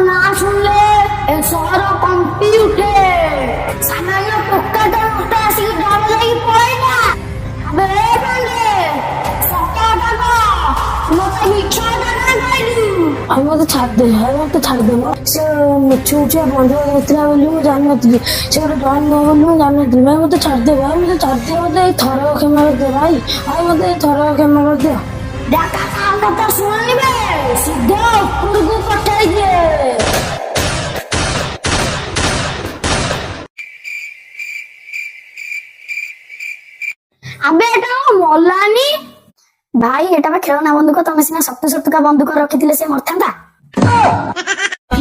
না শুনলে এ শহর কম্পি উঠে। সামান্য পোকাটা উঠে আসি ডর লাগি পড়ে না। আবে বান্দে সকাল টাকা মতো মিঠা টাকা খাইলু। আমাকে ছাড় দে, আমাকে ছাড় দে। সে মিছুছে বন্ধ হয়ে গেছিল বলে ମୁଁ ଜାଣିନଥିଲି। ସେ ଗୋଟେ ଡନ୍ ନୁହଁ ବୋଲି ମୁଁ ଜାଣିନଥିଲି। ଭାଇ ମତେ ଛାଡିଦେ, ଭାଇ ମତେ ଛାଡିଦେ, ମତେ ଏଇ ଥରକ କ୍ଷମା କରିଦେ ଭାଇ, ଭାଇ ମତେ ଏଇ ଥରକ କ୍ଷମା କରିଦିଅ। ডাকা কাম তো শুনলিবে সিধা উপরକୁ পঠাই দে। আবে এটা মলানি ভাই, এটা বা খেলনা বন্ধুক, তমে সিনা 70 70 বন্ধুক রଖିଥିଲେ ସେ ମରିଥାନ୍ତା।